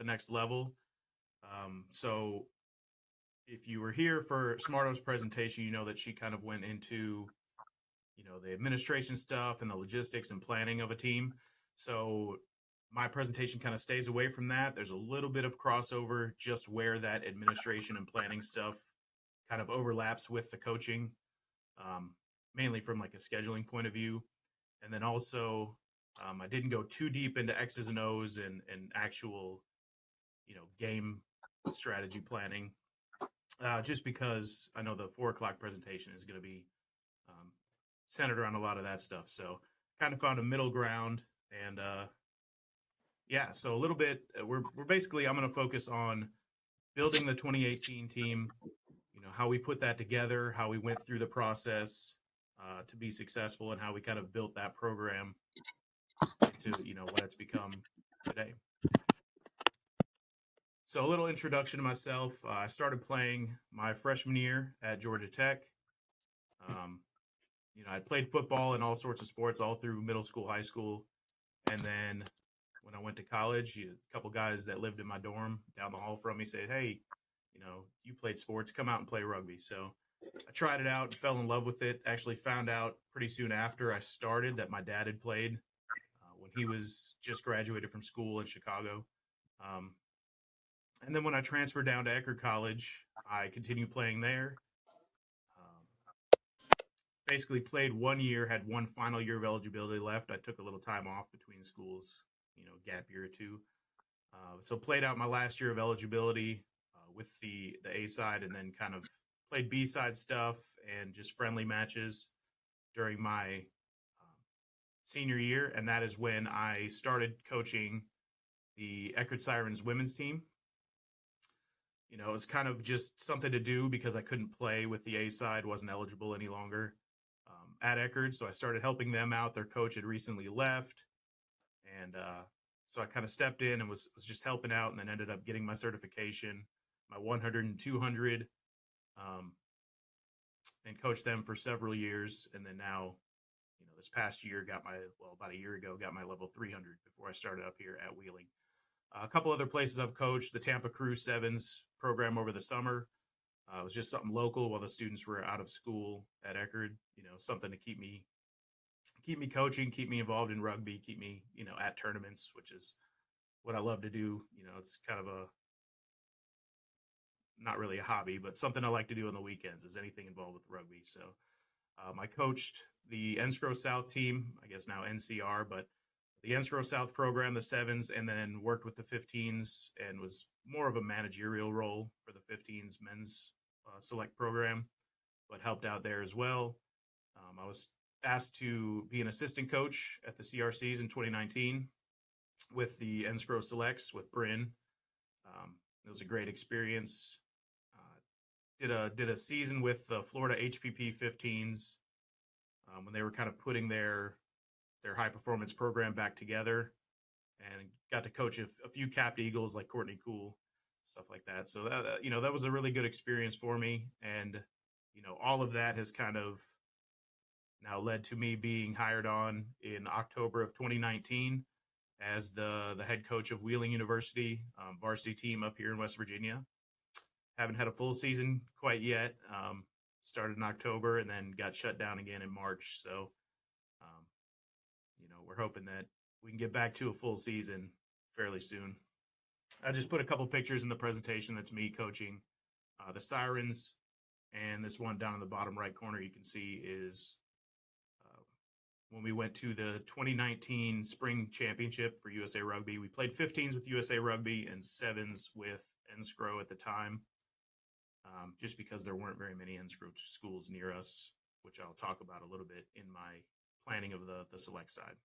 the next level. So if you were here for Smarto's presentation, you know that she kind of went into, the administration stuff and the logistics and planning of a team. So my presentation kind of stays away from that. There's a little bit of crossover just where that administration and planning stuff kind of overlaps with the coaching, um, mainly from like a scheduling point of view. And then also, I didn't go too deep into X's and O's and actual, game strategy planning, just because I know the 4 o'clock presentation is going to be um, centered around a lot of that stuff. So kind of found a middle ground, and yeah, so a little bit. We're basically I'm going to focus on building the 2018 team. How we put that together, how we went through the process to be successful, and how we kind of built that program into what it's become today. So a little introduction to myself. I started playing my freshman year at Georgia Tech. Um, I played football and all sorts of sports all through middle school, high school, and then when I went to college, a couple guys that lived in my dorm down the hall from me said, "Hey, you played sports, come out and play rugby." So I tried it out and fell in love with it. Actually, found out pretty soon after I started that my dad had played when he was just graduated from school in Chicago. Um, and then when I transferred down to Eckerd College, I continued playing there. Um, Basically, played 1 year, had one final year of eligibility left. I took a little time off between schools, gap year or two. So played out my last year of eligibility with the A side, and then kind of played B side stuff and just friendly matches during my senior year, and that is when I started coaching the Eckerd Sirens women's team. It was kind of just something to do because I couldn't play with the A side, wasn't eligible any longer at Eckerd, so I started helping them out. Their coach had recently left, and so I kind of stepped in and was just helping out, and then ended up getting my certification, my 100 and 200, um, and coached them for several years. And then now, this past year, about a year ago, got my level 300 before I started up here at Wheeling. A couple other places I've coached, the Tampa Crew Sevens program over the summer. It was just something local while the students were out of school at Eckerd, something to keep me coaching, keep me involved in rugby, keep me, at tournaments, which is what I love to do. It's kind of not really a hobby, but something I like to do on the weekends is anything involved with rugby. So I coached the Enscrow South team, I guess now NCR, but the Enscrow South program, the sevens, and then worked with the 15s and was more of a managerial role for the 15s men's select program, but helped out there as well. I was asked to be an assistant coach at the CRCs in 2019 with the Enscrow Selects with Bryn. It was a great experience. Did a season with the Florida HPP 15s when they were kind of putting their high performance program back together, and got to coach a few capped Eagles like Courtney Cool, stuff like that. So that was a really good experience for me, and all of that has kind of now led to me being hired on in October of 2019 as the head coach of Wheeling University varsity team up here in West Virginia. Haven't had a full season quite yet. Started in October and then got shut down again in March. So, um, we're hoping that we can get back to a full season fairly soon. I just put a couple pictures in the presentation. That's me coaching the Sirens. And this one down in the bottom right corner you can see is when we went to the 2019 Spring Championship for USA Rugby. We played 15s with USA Rugby and 7s with Enscrow at the time, just because there weren't very many Enscrow schools near us, which I'll talk about a little bit in my planning of the select side.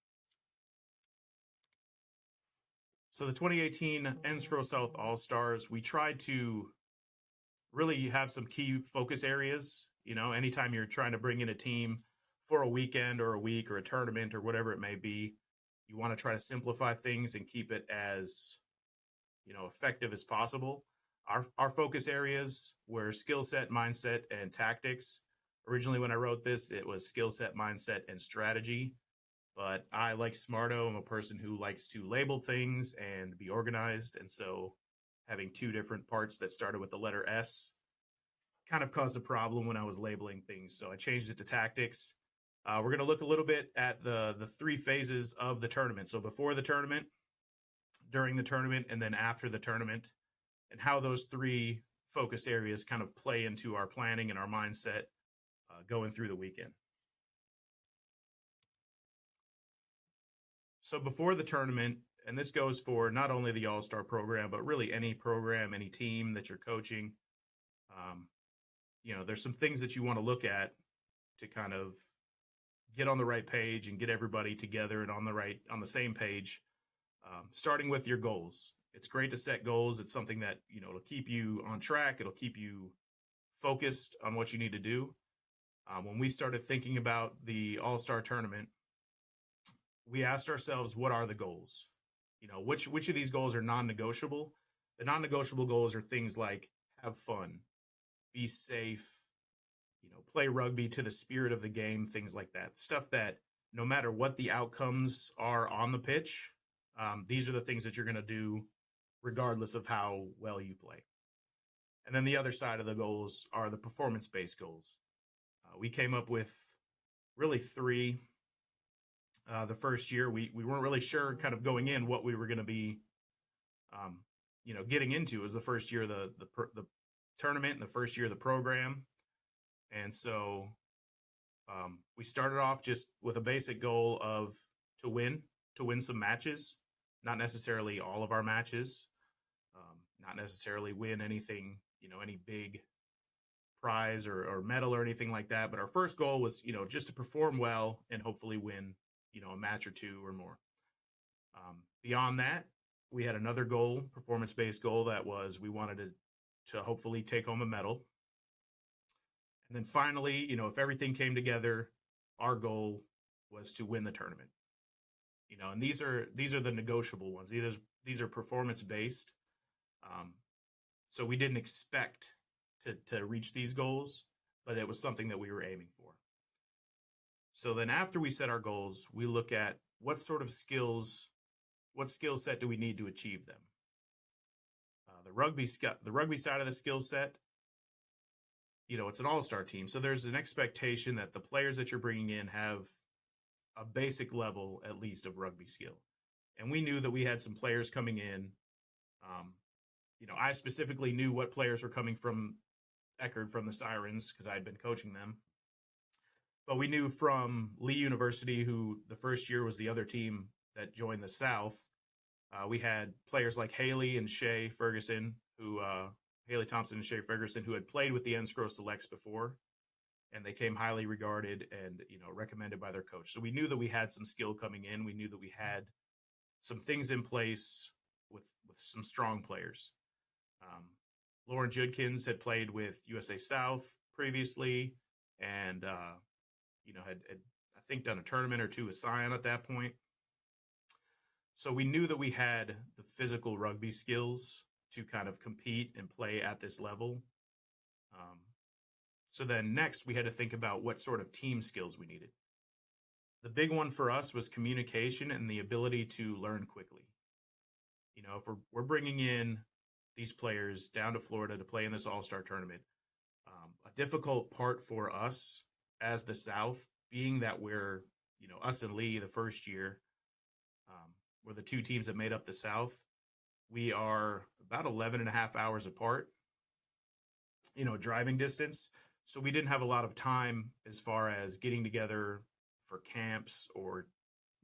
So the 2018 Enscrow South All-Stars, we tried to really have some key focus areas. Anytime you're trying to bring in a team for a weekend or a week or a tournament or whatever it may be, you want to try to simplify things and keep it as effective as possible. Our focus areas were skill set, mindset, and tactics. Originally, when I wrote this, it was skill set, mindset, and strategy. But I, like Smarto, am a person who likes to label things and be organized. And so having two different parts that started with the letter S kind of caused a problem when I was labeling things. So I changed it to tactics. We're going to look a little bit at the three phases of the tournament. So before the tournament, during the tournament, and then after the tournament, and how those three focus areas kind of play into our planning and our mindset going through the weekend. So before the tournament, and this goes for not only the All-Star program, but really any program, any team that you're coaching, um, there's some things that you want to look at to kind of get on the right page and get everybody together and on the same page. Starting with your goals. It's great to set goals. It's something that, it'll keep you on track. It'll keep you focused on what you need to do. When we started thinking about the All-Star tournament, we asked ourselves, what are the goals? Which of these goals are non-negotiable? The non-negotiable goals are things like have fun, be safe, play rugby to the spirit of the game, things like that. Stuff that no matter what the outcomes are on the pitch, these are the things that you're going to do regardless of how well you play. And then the other side of the goals are the performance-based goals. We came up with really three. The first year, we weren't really sure kind of going in what we were going to be, getting into. It was the first year of the tournament and the first year of the program. And so we started off just with a basic goal of to win some matches, not necessarily all of our matches, not necessarily win anything, any big prize or medal or anything like that. But our first goal was, just to perform well and hopefully win, a match or two or more. Beyond that, we had another goal, performance-based goal, that was we wanted to hopefully take home a medal. And then finally, if everything came together, our goal was to win the tournament. And these are the negotiable ones. These are performance-based. So we didn't expect to reach these goals, but it was something that we were aiming for. So then after we set our goals, we look at what skill set do we need to achieve them. The rugby side of the skill set, it's an all-star team. So there's an expectation that the players that you're bringing in have a basic level, at least, of rugby skill. And we knew that we had some players coming in. I specifically knew what players were coming from Eckerd, from the Sirens, because I had been coaching them. But we knew from Lee University, who the first year was the other team that joined the South, we had players like Haley and Shea Ferguson, Haley Thompson and Shea Ferguson, who had played with the Enscrow Selects before, and they came highly regarded and, recommended by their coach. So we knew that we had some skill coming in. We knew that we had some things in place with some strong players. Lauren Judkins had played with USA South previously and, had I think done a tournament or two with Scion at that point. So we knew that we had the physical rugby skills to kind of compete and play at this level. So then next we had to think about what sort of team skills we needed. The big one for us was communication and the ability to learn quickly. If we're bringing in these players down to Florida to play in this All-Star tournament, a difficult part for us as the South, being that we're, us and Lee the first year, we're the two teams that made up the South. We are about 11 and a half hours apart, driving distance. So we didn't have a lot of time as far as getting together for camps, or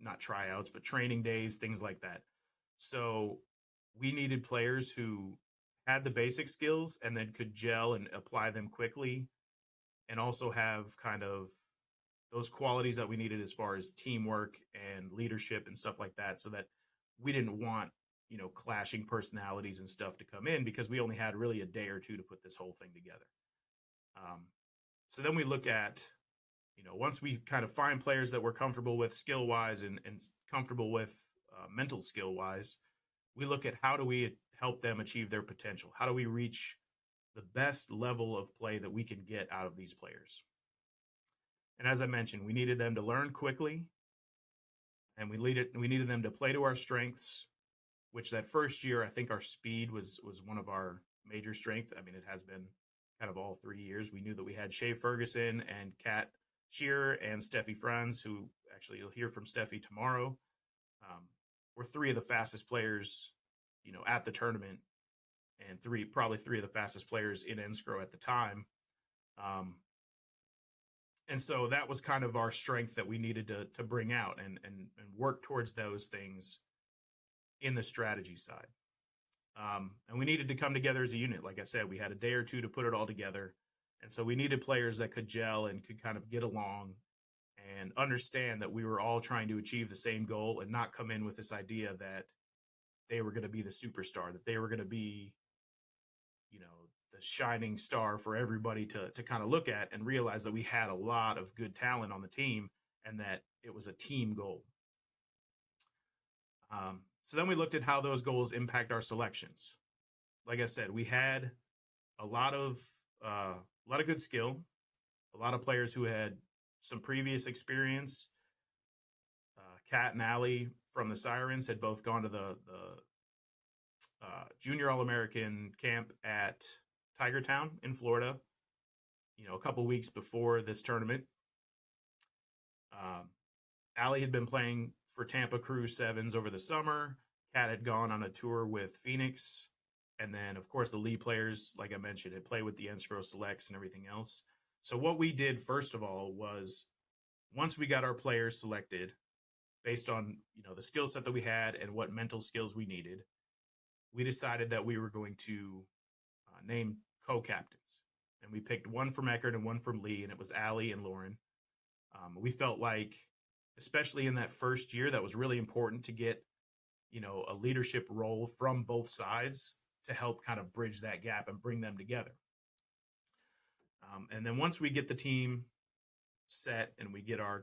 not tryouts, but training days, things like that. So we needed players who had the basic skills and then could gel and apply them quickly, and also have kind of those qualities that we needed as far as teamwork and leadership and stuff like that, so that we didn't want, clashing personalities and stuff to come in, because we only had really a day or two to put this whole thing together. So then we look at, once we kind of find players that we're comfortable with skill-wise and comfortable with mental skill-wise, we look at how do we help them achieve their potential? How do we reach the best level of play that we can get out of these players? And as I mentioned, we needed them to learn quickly. and we needed them to play to our strengths. Which that first year, I think our speed was one of our major strengths. I mean, it has been kind of all 3 years. We knew that we had Shea Ferguson and Kat Shearer and Steffi Franz, who actually you'll hear from Steffi tomorrow. Um, were three of the fastest players, at the tournament, and probably three of the fastest players in Enscrow at the time. Um, and so that was kind of our strength that we needed to bring out and work towards those things in the strategy side. And we needed to come together as a unit. Like I said, we had a day or two to put it all together. And so we needed players that could gel and could kind of get along and understand that we were all trying to achieve the same goal and not come in with this idea that they were going to be the superstar, that they were going to be, the shining star for everybody to kind of look at and realize that we had a lot of good talent on the team and that it was a team goal. So then we looked at how those goals impact our selections. Like I said, we had a lot of good skill, a lot of players who had some previous experience. Kat and Allie from the Sirens had both gone to the Junior All-American camp at Tigertown in Florida, a couple weeks before this tournament. Allie had been playing for Tampa Crew Sevens over the summer. Kat had gone on a tour with Phoenix. And then, of course, the Lee players, like I mentioned, had played with the Enscrow Selects and everything else. So what we did, first of all, was once we got our players selected based on, the skill set that we had and what mental skills we needed, we decided that we were going to name co-captains. And we picked one from Eckerd and one from Lee, and it was Allie and Lauren. We felt like, especially in that first year, that was really important to get, a leadership role from both sides to help kind of bridge that gap and bring them together. And then once we get the team set and we get our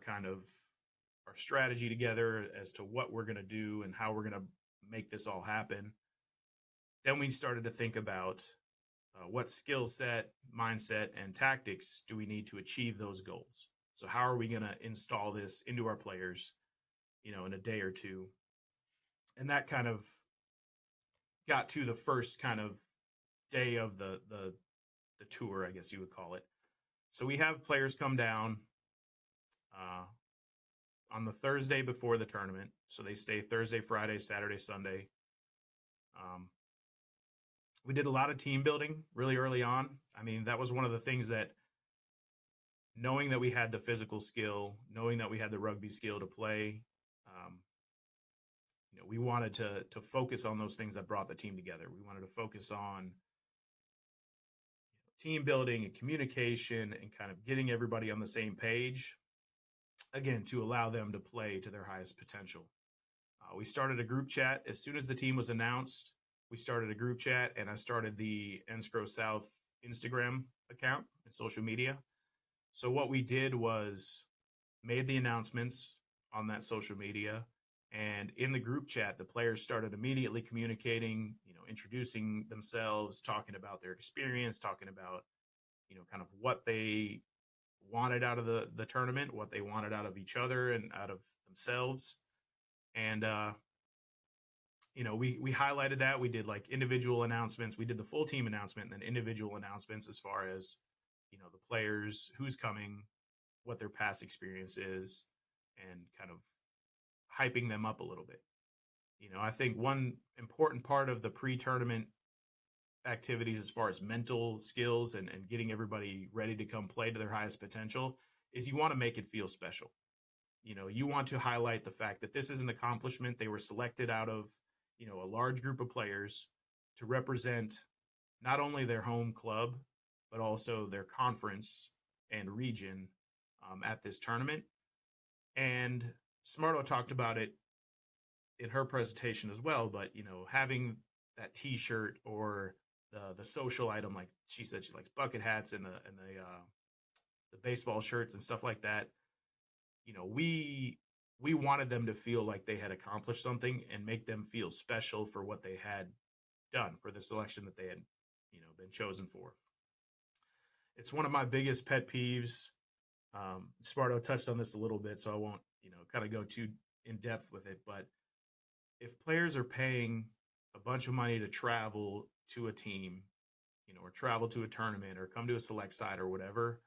strategy together as to what we're going to do and how we're going to make this all happen, then we started to think about what skill set, mindset, and tactics do we need to achieve those goals. So how are we going to install this into our players, in a day or two? And that kind of got to the first kind of day of the tour, I guess you would call it. So we have players come down on the Thursday before the tournament. So they stay Thursday, Friday, Saturday, Sunday. We did a lot of team building really early on. I mean, that was one of the things that, knowing that we had the physical skill, knowing that we had the rugby skill to play, we wanted to focus on those things that brought the team together. We wanted to focus on team building and communication and kind of getting everybody on the same page, again, to allow them to play to their highest potential. We started a group chat. As soon as the team was announced, we started a group chat, and I started the Enscrow South Instagram account and social media. So what we did was made the announcements on that social media, and in the group chat, the players started immediately communicating, introducing themselves, talking about their experience, talking about, kind of what they wanted out of the tournament, what they wanted out of each other and out of themselves. And, we highlighted that. We did like individual announcements. We did the full team announcement and then individual announcements as far as, the players, who's coming, what their past experience is, and kind of hyping them up a little bit. I think one important part of the pre-tournament activities as far as mental skills and getting everybody ready to come play to their highest potential is you want to make it feel special. You want to highlight the fact that this is an accomplishment. They were selected out of, a large group of players to represent not only their home club, but also their conference and region at this tournament. And Smarto talked about it in her presentation as well, but, having that T-shirt or the social item, like she said, she likes bucket hats and the baseball shirts and stuff like that. We wanted them to feel like they had accomplished something and make them feel special for what they had done, for the selection that they had, been chosen for. It's one of my biggest pet peeves. Sparto touched on this a little bit, so I won't, kind of go too in depth with it, but if players are paying a bunch of money to travel to a team, or travel to a tournament or come to a select side or whatever,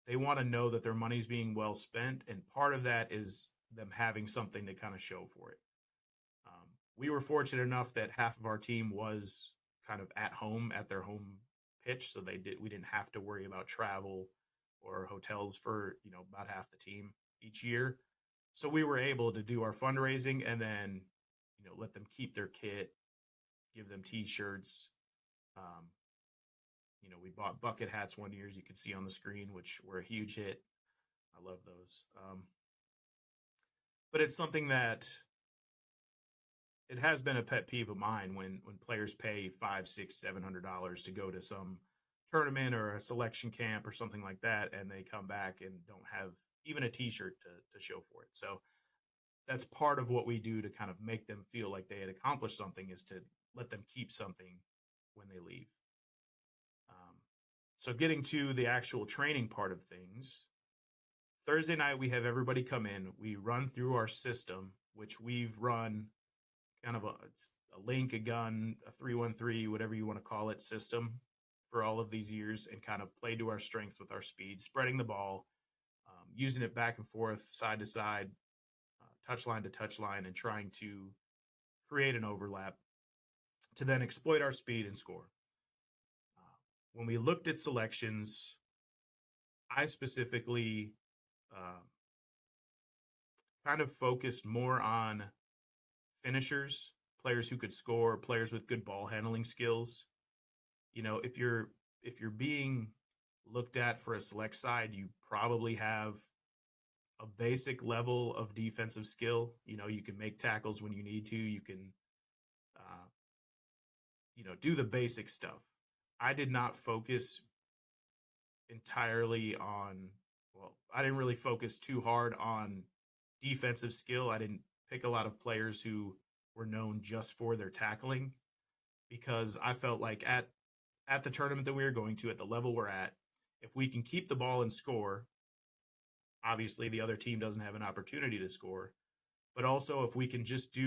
they want to know that their money's being well spent. And part of that is them having something to kind of show for it. We were fortunate enough that half of our team was kind of at home at their home pitch. So we didn't have to worry about travel or hotels for, about half the team each year. So we were able to do our fundraising and then, let them keep their kit, give them t-shirts. We bought bucket hats one year, as you could see on the screen, which were a huge hit. I love those. But it's something that it has been a pet peeve of mine when players pay $500, $600, $700 to go to some tournament or a selection camp or something like that, and they come back and don't have even a t-shirt to show for it. So that's part of what we do to kind of make them feel like they had accomplished something, is to let them keep something when they leave. So getting to the actual training part of things, Thursday night we have everybody come in. We run through our system, which we've run kind of a link, a gun, a 3-1-3, whatever you want to call it, system for all of these years, and kind of play to our strengths with our speed, spreading the ball, using it back and forth, side to side, touchline to touchline, and trying to create an overlap to then exploit our speed and score. When we looked at selections, I specifically kind of focused more on finishers, players who could score, players with good ball handling skills. If you're being looked at for a select side, you probably have a basic level of defensive skill. You can make tackles when you need to. You can, do the basic stuff. I did not focus entirely on, I didn't really focus too hard on defensive skill. I didn't pick a lot of players who were known just for their tackling, because I felt like at the tournament that we were going to, at the level we're at, if we can keep the ball and score, obviously the other team doesn't have an opportunity to score, but also if we can just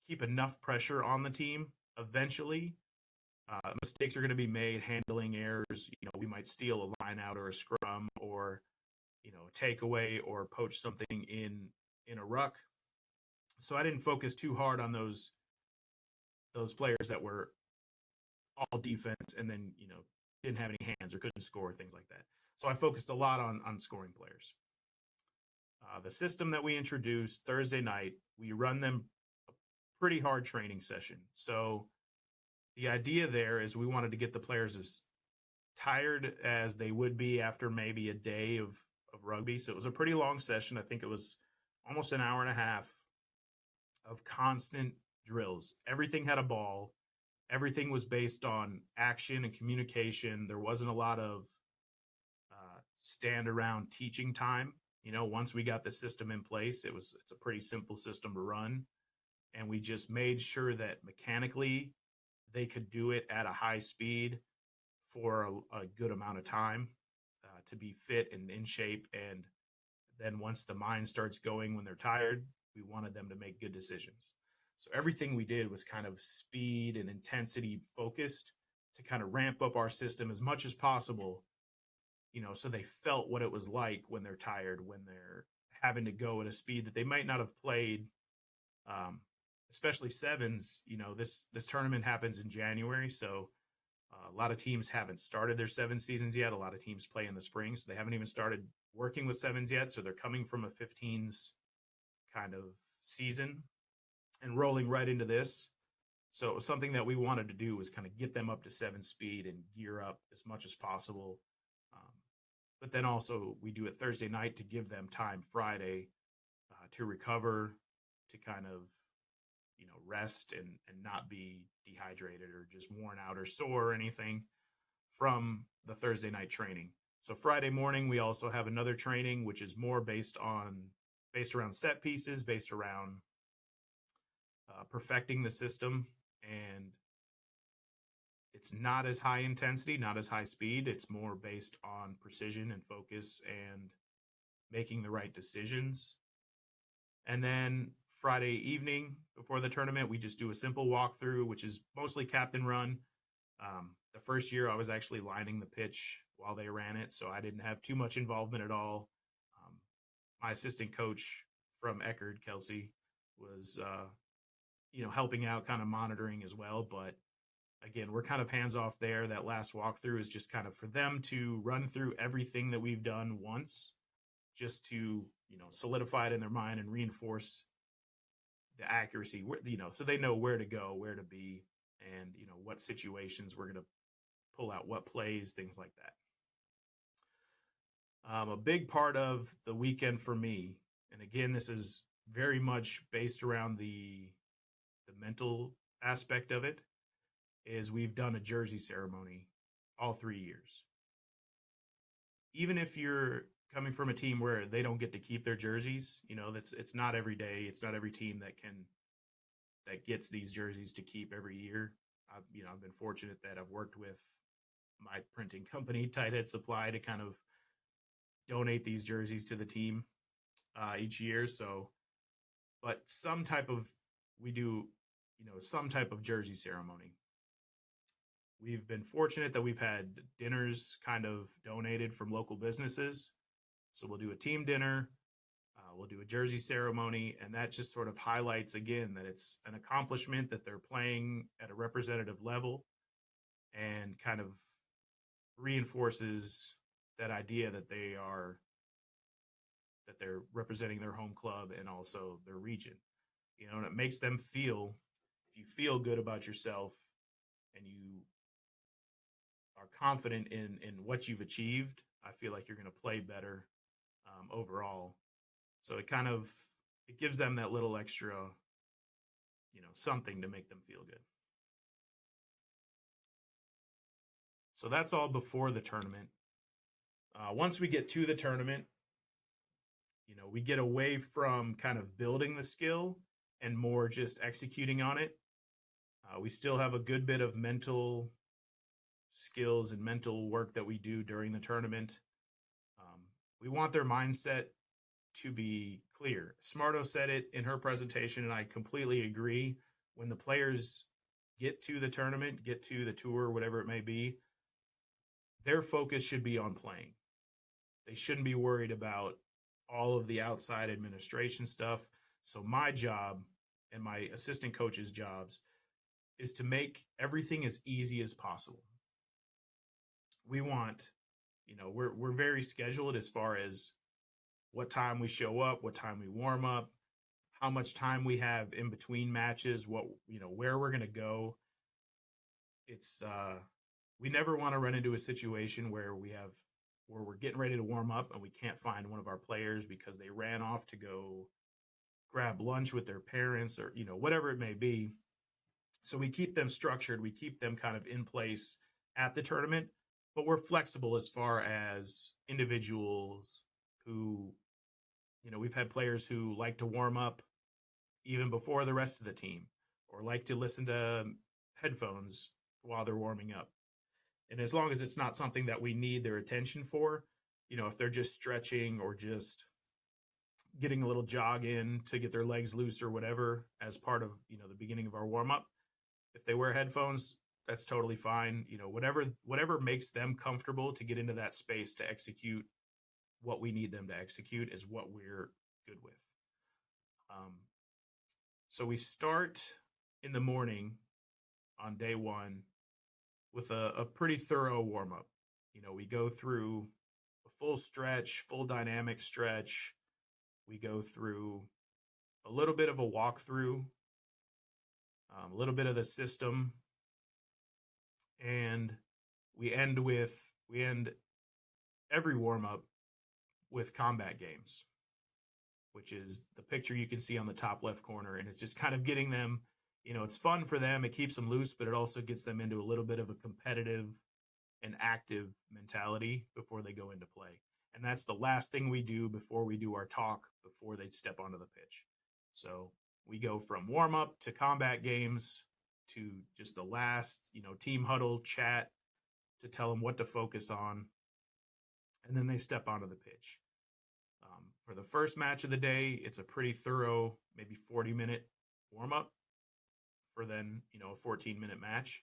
keep enough pressure on the team, eventually mistakes are going to be made, handling errors. We might steal a line out or a scrum, or a takeaway, or poach something in a ruck. So I didn't focus too hard on those players that were all defense and then didn't have any hands or couldn't score, things like that. So I focused a lot on scoring players. The system that we introduced Thursday night, we run them a pretty hard training session. So the idea there is we wanted to get the players as tired as they would be after maybe a day of rugby. So it was a pretty long session. I think it was almost an hour and a half of constant drills. Everything had a ball. Everything was based on action and communication. There wasn't a lot of stand around teaching time. Once we got the system in place, it's a pretty simple system to run. And we just made sure that mechanically they could do it at a high speed for a good amount of time to be fit and in shape. And then once the mind starts going when they're tired, we wanted them to make good decisions. So everything we did was kind of speed and intensity focused to kind of ramp up our system as much as possible, so they felt what it was like when they're tired, when they're having to go at a speed that they might not have played, especially sevens. This tournament happens in January, so a lot of teams haven't started their 7 seasons yet. A lot of teams play in the spring, so they haven't even started working with sevens yet. So they're coming from a 15s kind of season and rolling right into this. So it was something that we wanted to do, was kind of get them up to 7 speed and gear up as much as possible. But then also we do it Thursday night to give them time Friday to recover, to kind of, rest and not be dehydrated or just worn out or sore or anything from the Thursday night training. So Friday morning, we also have another training, which is more based around set pieces, based around perfecting the system. And it's not as high intensity, not as high speed. It's more based on precision and focus and making the right decisions. And then Friday evening before the tournament, we just do a simple walkthrough, which is mostly captain run. The first year, I was actually lining the pitch while they ran it, so I didn't have too much involvement at all. My assistant coach from Eckerd, Kelsey, was helping out, kind of monitoring as well. But again, we're kind of hands off there. That last walkthrough is just kind of for them to run through everything that we've done once, just to solidify it in their mind and reinforce the accuracy. So they know where to go, where to be, and what situations we're going to pull out, what plays, things like that. A big part of the weekend for me, and again, this is very much based around the mental aspect of it, is we've done a jersey ceremony all 3 years. Even if you're coming from a team where they don't get to keep their jerseys, it's not every day. It's not every team that gets these jerseys to keep every year. I've been fortunate that I've worked with my printing company, Tighthead Supply, to kind of donate these jerseys to the team each year. So, but we do, some type of jersey ceremony. We've been fortunate that we've had dinners kind of donated from local businesses. So we'll do a team dinner, we'll do a jersey ceremony, and that just sort of highlights again that it's an accomplishment, that they're playing at a representative level, and kind of reinforces that idea that they're representing their home club and also their region. And it makes them feel, if you feel good about yourself and you are confident in what you've achieved, I feel like you're going to play better overall. So it gives them that little extra, something to make them feel good. So that's all before the tournament. Once we get to the tournament, we get away from kind of building the skill and more just executing on it. We still have a good bit of mental skills and mental work that we do during the tournament. We want their mindset to be clear. Smarto said it in her presentation, and I completely agree. When the players get to the tournament, get to the tour, whatever it may be, their focus should be on playing. They shouldn't be worried about all of the outside administration stuff. So my job and my assistant coach's jobs is to make everything as easy as possible. We want, we're very scheduled as far as what time we show up, what time we warm up, how much time we have in between matches, where we're going to go. It's, we never want to run into a situation where we're getting ready to warm up and we can't find one of our players because they ran off to go grab lunch with their parents or, whatever it may be. So we keep them structured. We keep them kind of in place at the tournament, but we're flexible as far as individuals who, we've had players who like to warm up even before the rest of the team or like to listen to headphones while they're warming up. And as long as it's not something that we need their attention for, if they're just stretching or just getting a little jog in to get their legs loose or whatever as part of, the beginning of our warm up, if they wear headphones, that's totally fine. Whatever makes them comfortable to get into that space to execute what we need them to execute is what we're good with. So we start in the morning on day one with a pretty thorough warm up. We go through a full dynamic stretch. We go through a little bit of a walkthrough, a little bit of the system, and we end every warm up with combat games, which is the picture you can see on the top left corner. And it's just kind of getting them, it's fun for them. It keeps them loose, but it also gets them into a little bit of a competitive and active mentality before they go into play. And that's the last thing we do before we do our talk, before they step onto the pitch. So we go from warm up to combat games to just the last, team huddle chat to tell them what to focus on. And then they step onto the pitch. For the first match of the day, it's a pretty thorough, maybe 40-minute warm up for then, a 14-minute match.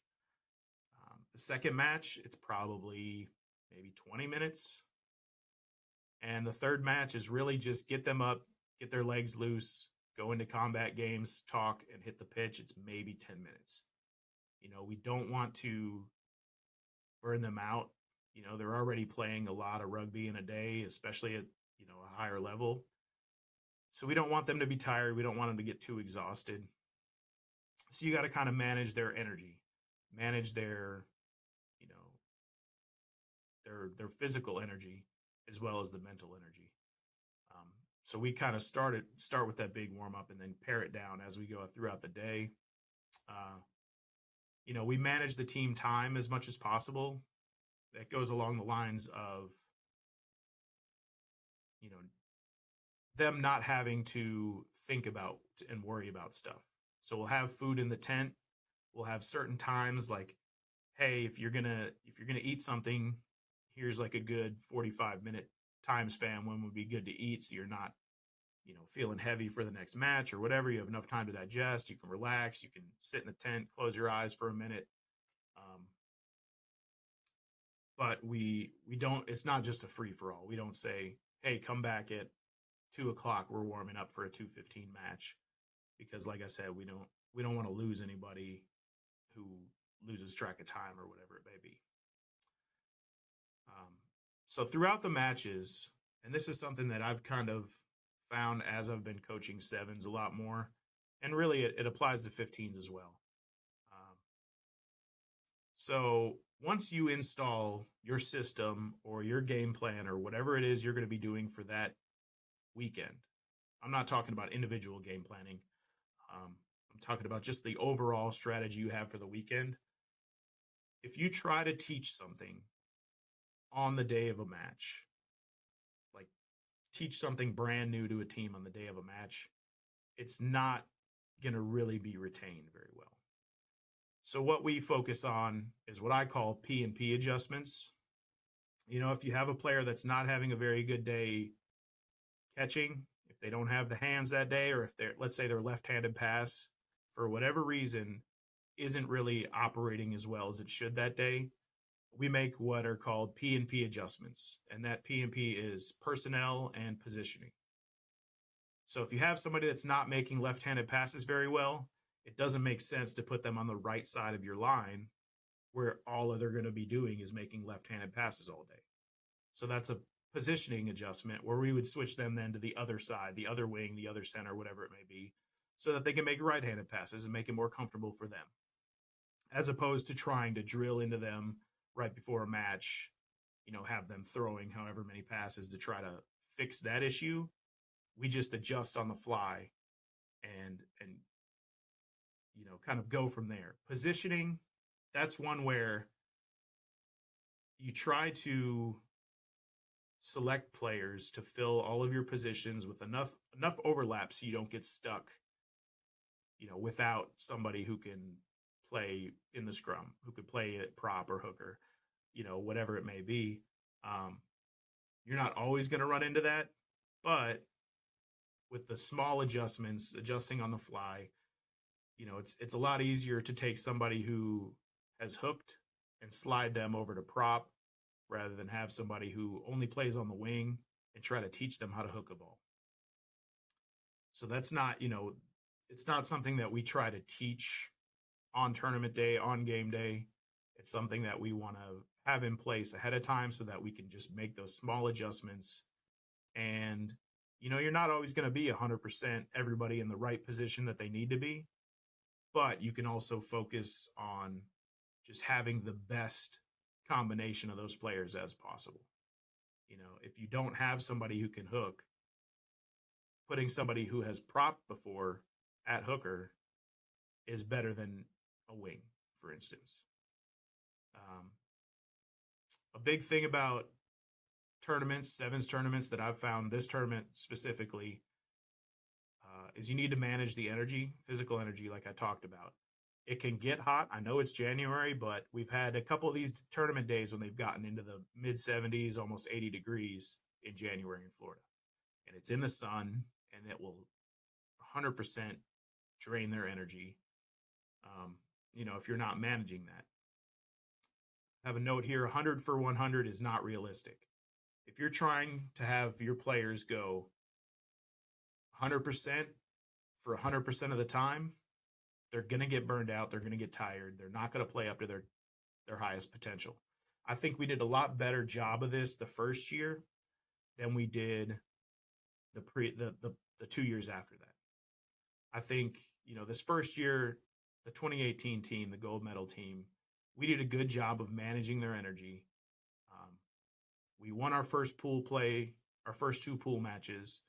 The second match, it's probably maybe 20 minutes. And the third match is really just get them up, get their legs loose, go into combat games, talk, and hit the pitch. It's maybe 10 minutes. We don't want to burn them out. They're already playing a lot of rugby in a day, especially at, a higher level. So we don't want them to be tired. We don't want them to get too exhausted. So you got to kind of manage their energy, manage their, their physical energy as well as the mental energy. So we kind of start with that big warm up and then pare it down as we go throughout the day. We manage the team time as much as possible. That goes along the lines of, them not having to think about and worry about stuff. So we'll have food in the tent. We'll have certain times like, hey, if you're gonna eat something, here's like a good 45-minute time span when would be good to eat, so you're not, feeling heavy for the next match or whatever. You have enough time to digest. You can relax. You can sit in the tent, close your eyes for a minute. But we don't. It's not just a free for all. We don't say, hey, come back at 2:00. We're warming up for a 2:15 match, because, like I said, we don't want to lose anybody who loses track of time or whatever it may be. So throughout the matches, and this is something that I've kind of found as I've been coaching sevens a lot more, and really it applies to 15s as well. So once you install your system or your game plan or whatever it is you're going to be doing for that weekend, I'm not talking about individual game planning. I'm talking about just the overall strategy you have for the weekend. If you try to teach something on the day of a match, like teach something brand new to a team on the day of a match, it's not going to really be retained very well. So what we focus on is what I call P&P adjustments. If you have a player that's not having a very good day catching, if they don't have the hands that day, or if let's say their left-handed pass for whatever reason isn't really operating as well as it should that day, we make what are called P&P adjustments. And that P&P is personnel and positioning. So if you have somebody that's not making left-handed passes very well, it doesn't make sense to put them on the right side of your line where all they're going to be doing is making left-handed passes all day. So that's a positioning adjustment where we would switch them then to the other side, the other wing, the other center, whatever it may be, so that they can make right-handed passes and make it more comfortable for them, as opposed to trying to drill into them right before a match, have them throwing however many passes to try to fix that issue. We just adjust on the fly and kind of go from there. Positioning, that's one where you try to select players to fill all of your positions with enough overlap so you don't get stuck, without somebody who can play in the scrum, who could play at prop or hooker, whatever it may be. You're not always going to run into that, but with the small adjustments, adjusting on the fly, it's a lot easier to take somebody who has hooked and slide them over to prop rather than have somebody who only plays on the wing and try to teach them how to hook a ball. So that's not, it's not something that we try to teach on tournament day, on game day. It's something that we want to have in place ahead of time so that we can just make those small adjustments. And, you're not always going to be 100% everybody in the right position that they need to be, but you can also focus on just having the best combination of those players as possible. If you don't have somebody who can hook, putting somebody who has propped before at hooker is better than a wing, for instance. A big thing about tournaments, sevens tournaments that I've found, this tournament specifically, is you need to manage the energy, physical energy, like I talked about. It can get hot. I know it's January, but we've had a couple of these tournament days when they've gotten into the mid 70s, almost 80 degrees in January in Florida. and it's in the sun, and it will 100% drain their energy. If you're not managing that. I have a note here: 100 for 100 is not realistic. If you're trying to have your players go 100% for 100% of the time, they're going to get burned out. They're going to get tired. They're not going to play up to their highest potential. I think we did a lot better job of this the first year than we did the 2 years after that. I think, this first year, the 2018 team, the gold medal team, we did a good job of managing their energy. We won our first two pool matches,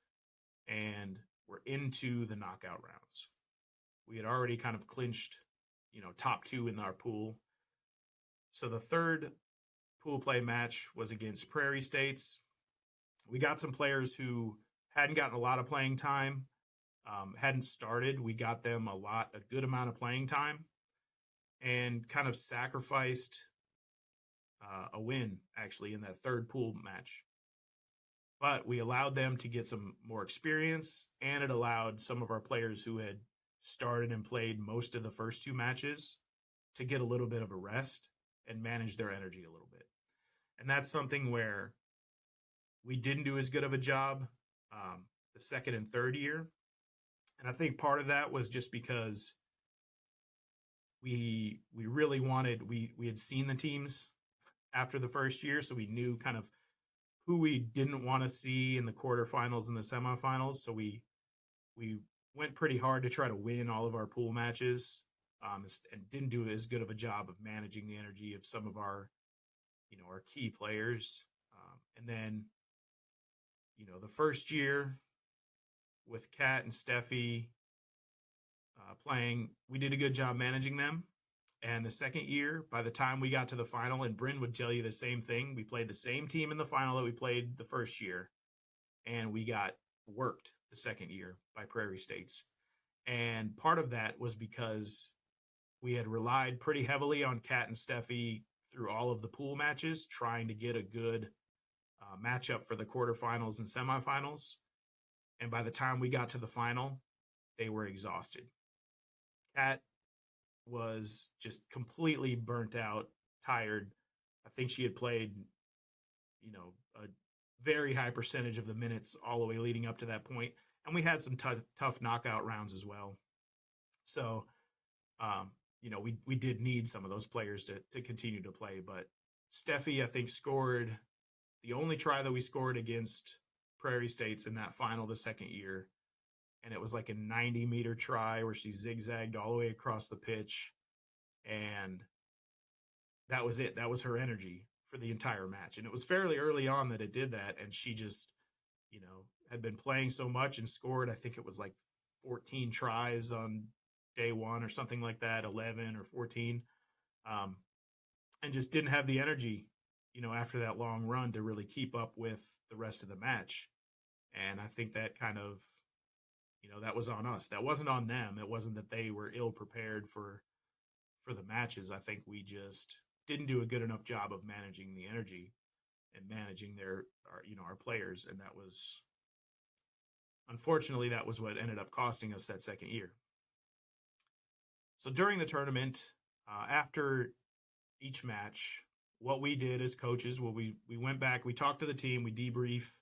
and we're into the knockout rounds. We had already kind of clinched, top two in our pool. So the third pool play match was against Prairie States. We got some players who hadn't gotten a lot of playing time, hadn't started. We got them a good amount of playing time, and kind of sacrificed a win, actually, in that third pool match. But we allowed them to get some more experience, and it allowed some of our players who had started and played most of the first two matches to get a little bit of a rest and manage their energy a little bit. And that's something where we didn't do as good of a job the second and third year. And I think part of that was just because we really wanted, we had seen the teams after the first year, so we knew kind of who we didn't want to see in the quarterfinals and the semifinals. So we went pretty hard to try to win all of our pool matches, and didn't do as good of a job of managing the energy of some of our key players. And then, the first year with Kat and Steffi playing, we did a good job managing them. And the second year, by the time we got to the final, and Bryn would tell you the same thing, we played the same team in the final that we played the first year, and we got worked the second year by Prairie States. And part of that was because we had relied pretty heavily on Kat and Steffi through all of the pool matches, trying to get a good matchup for the quarterfinals and semifinals. And by the time we got to the final, they were exhausted. Kat was just completely burnt out, tired. I think she had played, a very high percentage of the minutes all the way leading up to that point. And we had some tough knockout rounds as well. So, we did need some of those players to continue to play. But Steffi, I think, scored the only try that we scored against Prairie States in that final the second year. And it was like a 90-meter try where she zigzagged all the way across the pitch. And that was it. That was her energy for the entire match. And it was fairly early on that it did that. And she just, had been playing so much and scored, I think it was like 14 tries on day one or something like that, 11 or 14. And just didn't have the energy, after that long run to really keep up with the rest of the match. And I think that kind of, that was on us. That wasn't on them. It wasn't that they were ill prepared for the matches. I think we just didn't do a good enough job of managing the energy and managing our players. And that was, unfortunately, that was what ended up costing us that second year. So during the tournament, after each match, what we did as coaches, we went back, we talked to the team, we debrief,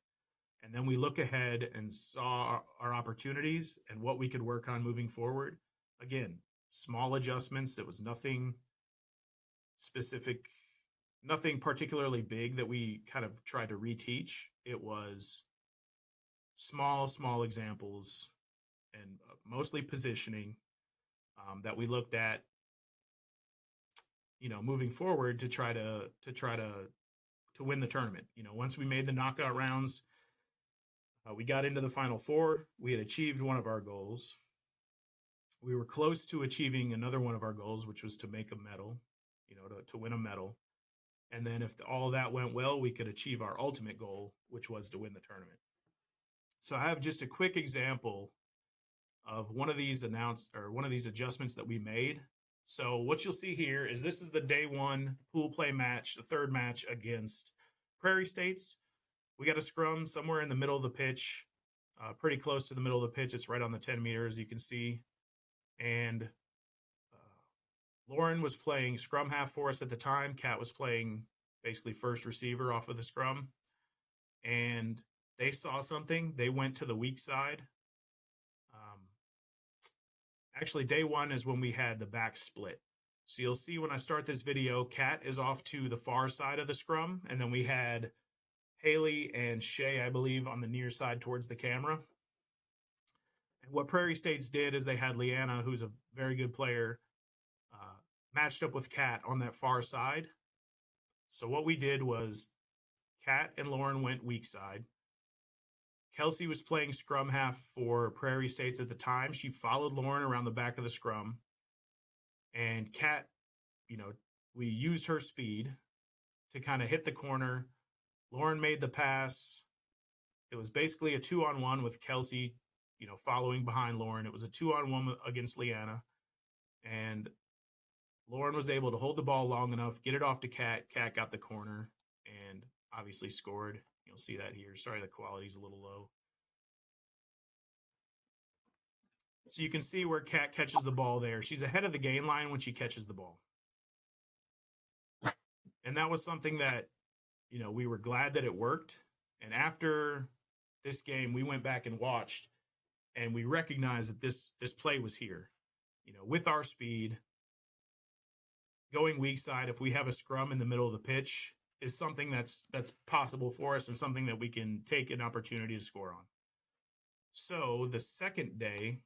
and then we look ahead and saw our opportunities and what we could work on moving forward. Again, small adjustments. It was nothing specific, nothing particularly big that we kind of tried to reteach. It was small examples, and mostly positioning that we looked at, moving forward to try to win the tournament. Once we made the knockout rounds, we got into the Final Four. We had achieved one of our goals. We were close to achieving another one of our goals, which was to make a medal, to win a medal. And then if all that went well, we could achieve our ultimate goal, which was to win the tournament. So I have just a quick example of one of these adjustments that we made. So what you'll see here is this is the day one pool play match, the third match against Prairie States. We got a scrum somewhere in the middle of the pitch. pretty close to the middle of the pitch. It's right on the 10 meter, as you can see. And Lauren was playing scrum half for us at the time. Kat was playing basically first receiver off of the scrum. And they saw something. They went to the weak side. Actually, day one is when we had the back split. So you'll see when I start this video, Kat is off to the far side of the scrum. And then we had Haley and Shay, I believe, on the near side towards the camera. And what Prairie States did is they had Leanna, who's a very good player, matched up with Kat on that far side. So what we did was Kat and Lauren went weak side. Kelsey was playing scrum half for Prairie States at the time. She followed Lauren around the back of the scrum. And Kat, we used her speed to kind of hit the corner. Lauren made the pass. It was basically a 2-on-1 with Kelsey, following behind Lauren. It was a 2-on-1 against Leanna. And Lauren was able to hold the ball long enough, get it off to Kat. Kat got the corner and obviously scored. You'll see that here. Sorry, the quality's a little low. So you can see where Kat catches the ball there. She's ahead of the gain line when she catches the ball. And that was something that, we were glad that it worked. And after this game, we went back and watched, and we recognized that this play was here. With our speed, going weak side, if we have a scrum in the middle of the pitch, is something that's possible for us and something that we can take an opportunity to score on. So the second day,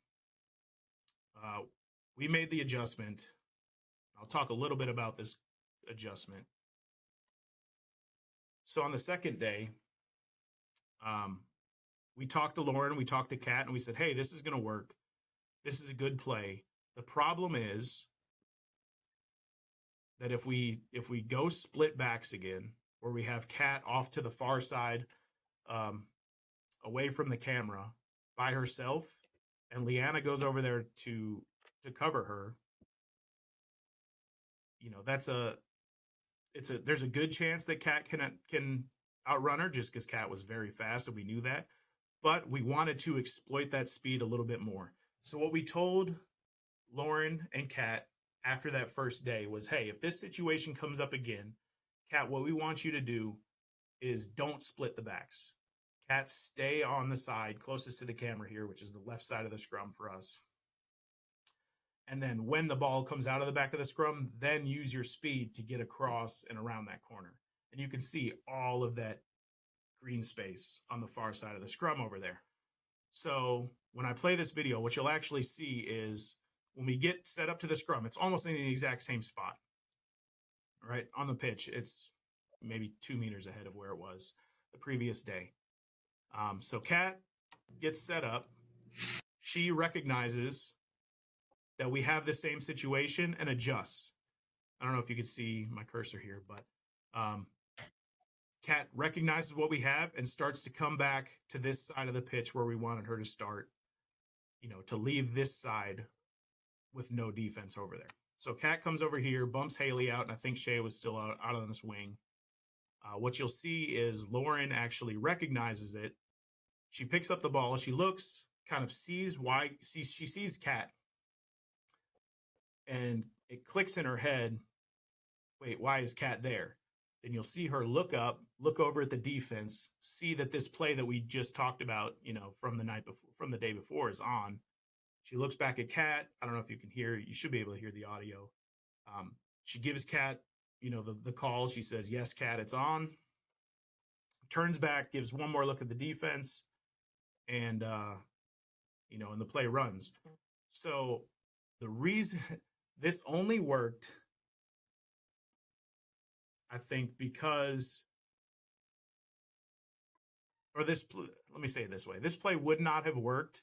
we made the adjustment. I'll talk a little bit about this adjustment. So on the second day, we talked to Lauren, we talked to Kat, and we said, hey, this is going to work. This is a good play. The problem is that if we go split backs again, where we have Kat off to the far side, away from the camera by herself, and Leanna goes over there to cover her, there's a good chance that Kat can outrun her, just because Kat was very fast, and we knew that. But we wanted to exploit that speed a little bit more. So what we told Lauren and Kat after that first day was, hey, if this situation comes up again, Kat, what we want you to do is don't split the backs. Kat, stay on the side closest to the camera here, which is the left side of the scrum for us. And then when the ball comes out of the back of the scrum, then use your speed to get across and around that corner. And you can see all of that green space on the far side of the scrum over there. So when I play this video, what you'll actually see is when we get set up to the scrum, it's almost in the exact same spot, right? On the pitch, it's maybe 2 meters ahead of where it was the previous day. So Kat gets set up. She recognizes that we have the same situation and adjusts. I don't know if you can see my cursor here, but Kat recognizes what we have and starts to come back to this side of the pitch where we wanted her to start, to leave this side with no defense over there. So Kat comes over here, bumps Haley out, and I think Shay was still out on this wing. What you'll see is Lauren actually recognizes it. She picks up the ball. She looks, kind of sees she sees Kat. And it clicks in her head, wait, why is Kat there? Then you'll see her look up, look over at the defense, see that this play that we just talked about, from the day before is on. She looks back at Kat. I don't know if you can hear, you should be able to hear the audio. She gives Kat, the call. She says, yes, Kat, it's on. Turns back, gives one more look at the defense, and, and the play runs. So the reason this only worked, I think, because, let me say it this way. This play would not have worked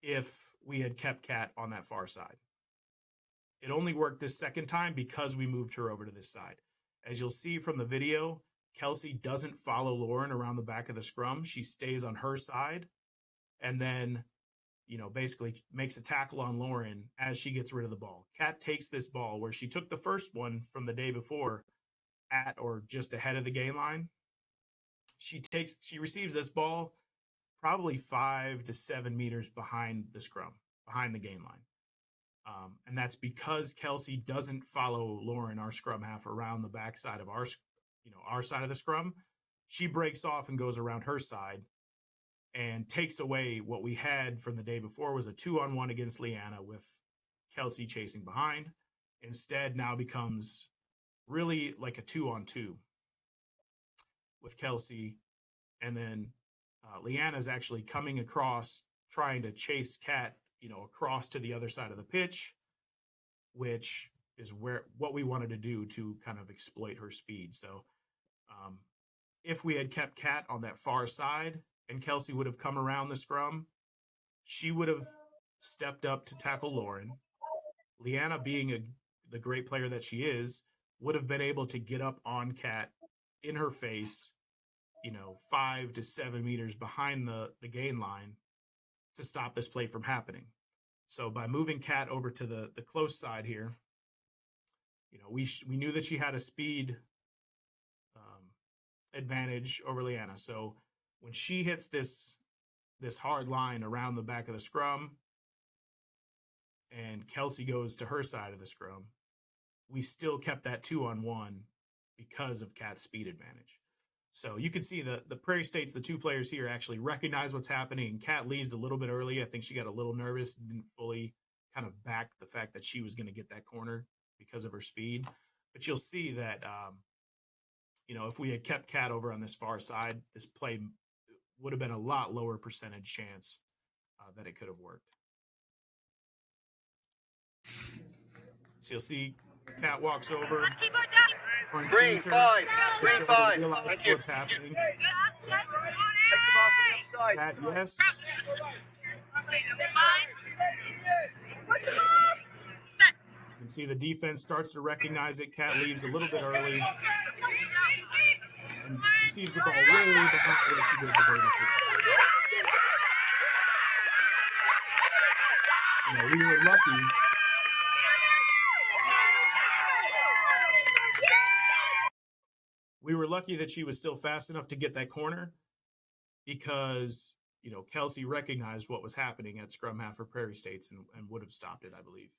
if we had kept Kat on that far side. It only worked this second time because we moved her over to this side. As you'll see from the video, Kelsey doesn't follow Lauren around the back of the scrum. She stays on her side and then, basically makes a tackle on Lauren as she gets rid of the ball. Kat takes this ball where she took the first one from the day before at or just ahead of the gain line. She receives this ball, probably 5 to 7 meters behind the scrum, behind the gain line. And that's because Kelsey doesn't follow Lauren, our scrum half, around the backside of our side of the scrum. She breaks off and goes around her side and takes away what we had from the day before was a 2-on-1 against Leanna with Kelsey chasing behind. Instead, now becomes really like a 2-on-2 with Kelsey. And then Leanna's actually coming across, trying to chase Kat, across to the other side of the pitch, which is what we wanted to do to kind of exploit her speed. So if we had kept Kat on that far side and Kelsey would have come around the scrum, she would have stepped up to tackle Lauren. Leanna, being the great player that she is, would have been able to get up on Kat in her face, 5 to 7 meters behind the gain line to stop this play from happening. So by moving Kat over to the close side here, we knew that she had a speed advantage over Leanna. So when she hits this hard line around the back of the scrum and Kelsey goes to her side of the scrum, we still kept that 2-on-1 because of Kat's speed advantage. So you can see the Prairie States, the two players here actually recognize what's happening. Kat leaves a little bit early. I think she got a little nervous, didn't fully kind of back the fact that she was going to get that corner because of her speed. But you'll see that, if we had kept Kat over on this far side, this play would have been a lot lower percentage chance that it could have worked. So you'll see Kat walks over. Green 5. Green 5. Realizes what's happening. Kat, yes. You can see the defense starts to recognize it. Kat leaves a little bit early and receives the ball way behind where she did the day before. We were lucky. We were lucky that she was still fast enough to get that corner because, Kelsey recognized what was happening at scrum half for Prairie States and would have stopped it, I believe.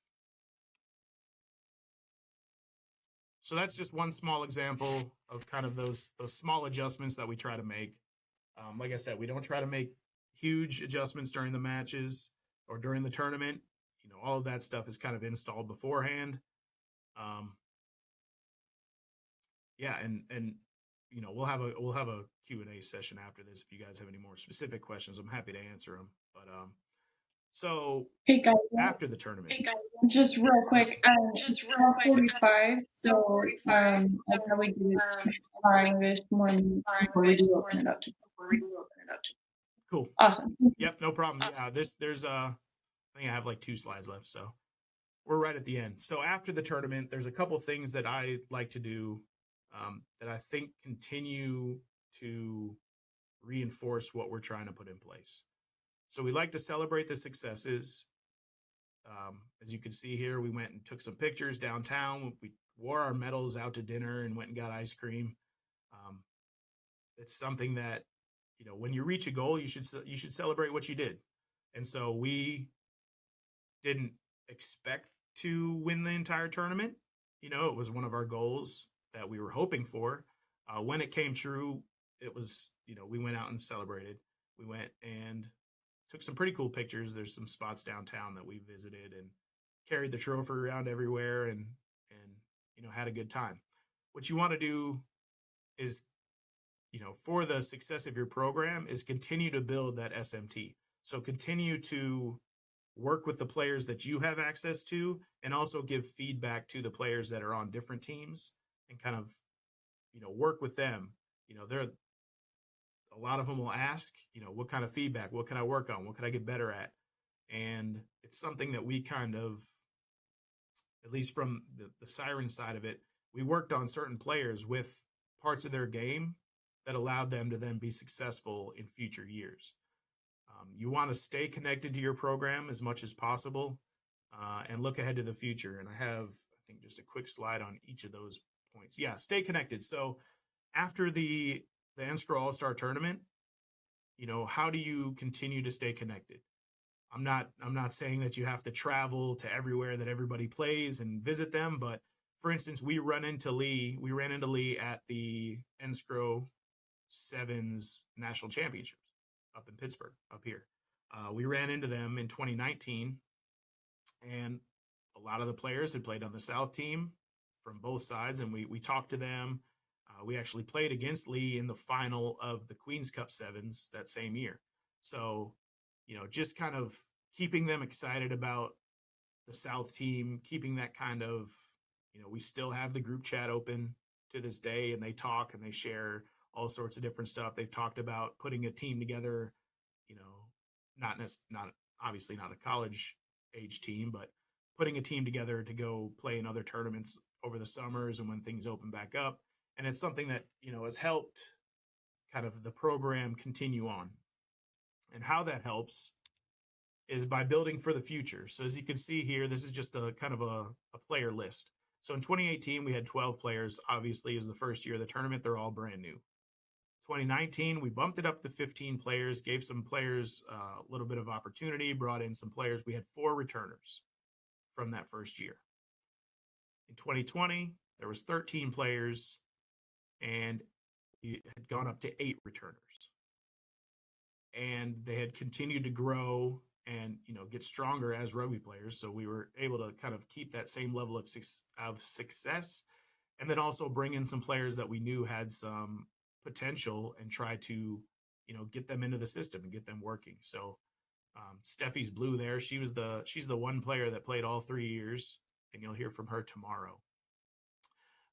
So that's just one small example of kind of those small adjustments that we try to make. Like I said, we don't try to make huge adjustments during the matches or during the tournament. All of that stuff is kind of installed beforehand. And we'll have a Q&A session after this. If you guys have any more specific questions, I'm happy to answer them. But so hey guys, after the tournament, just real quick, 45. So I probably do it 5-ish more before we do open it up. Cool. Awesome. Yep, no problem. Yeah, there's I think I have like 2 slides left, so we're right at the end. So after the tournament, there's a couple things that I like to do that I think continue to reinforce what we're trying to put in place. So we like to celebrate the successes. As you can see here, we went and took some pictures downtown. We wore our medals out to dinner and went and got ice cream. It's something that, when you reach a goal, you should celebrate what you did. And so we didn't expect to win the entire tournament. It was one of our goals that we were hoping for. When it came true, it was, we went out and celebrated. We went and took some pretty cool pictures. There's some spots downtown that we visited and carried the trophy around everywhere and had a good time. What you want to do is, for the success of your program, is continue to build that SMT. So continue to work with the players that you have access to and also give feedback to the players that are on different teams and kind of, work with them. A lot of them will ask, what kind of feedback, what can I work on? What can I get better at? And it's something that we kind of, at least from the Siren side of it, we worked on certain players with parts of their game that allowed them to then be successful in future years. You want to stay connected to your program as much as possible and look ahead to the future. And I have, I think, just a quick slide on each of those points. Yeah, stay connected. So after the NSCRO All-Star Tournament, how do you continue to stay connected? I'm not saying that you have to travel to everywhere that everybody plays and visit them, but for instance, we ran into Lee at the Enscrow Sevens National Championships up in Pittsburgh, up here. We ran into them in 2019, and a lot of the players had played on the South team from both sides, and we talked to them. We actually played against Lee in the final of the Queen's Cup Sevens that same year. So, just kind of keeping them excited about the South team, keeping that kind of, we still have the group chat open to this day, and they talk and they share all sorts of different stuff. They've talked about putting a team together, not obviously not a college age team, but putting a team together to go play in other tournaments over the summers and when things open back up. And it's something that, has helped kind of the program continue on. And how that helps is by building for the future. So as you can see here, this is just a kind of a player list. So in 2018, we had 12 players. Obviously, it was the first year of the tournament. They're all brand new. 2019, we bumped it up to 15 players, gave some players a little bit of opportunity, brought in some players. We had 4 returners from that first year. In 2020, there was 13 players, and we had gone up to 8 returners. And they had continued to grow and get stronger as rugby players. So we were able to kind of keep that same level of success, and then also bring in some players that we knew had some potential and try to get them into the system and get them working. So Steffi's blue there. She's the one player that played all 3 years, and you'll hear from her tomorrow.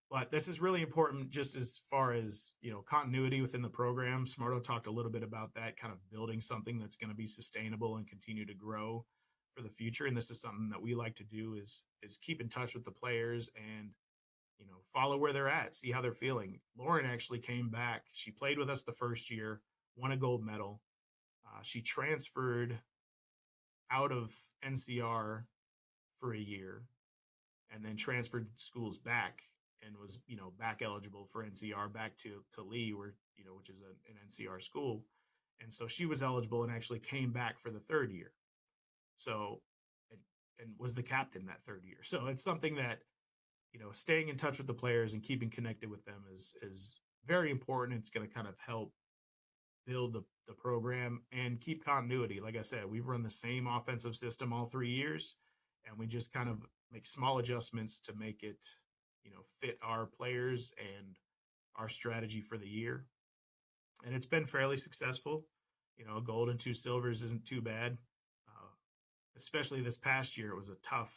But this is really important just as far as, continuity within the program. Smarto talked a little bit about that, kind of building something that's going to be sustainable and continue to grow for the future. And this is something that we like to do is keep in touch with the players and, follow where they're at, see how they're feeling. Lauren actually came back. She played with us the first year, won a gold medal. She transferred out of NCR for a year and then transferred schools back and was, back eligible for NCR back to Lee, where, which is an NCR school. And so she was eligible and actually came back for the 3rd year. So, and was the captain that 3rd year. So it's something that, staying in touch with the players and keeping connected with them is very important. It's going to kind of help build the program and keep continuity. Like I said, we've run the same offensive system all 3 years, and we just kind of make small adjustments to make it, fit our players and our strategy for the year. And it's been fairly successful. A gold and 2 silvers isn't too bad. Especially this past year, it was a tough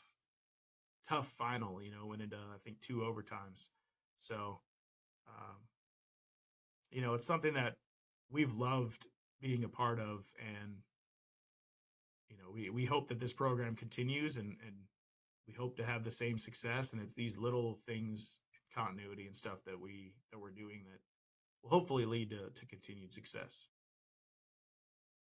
final, went into, I think, 2 overtimes. So, it's something that we've loved being a part of, and, we hope that this program continues and we hope to have the same success. And it's these little things, continuity and stuff that we're doing that will hopefully lead to continued success.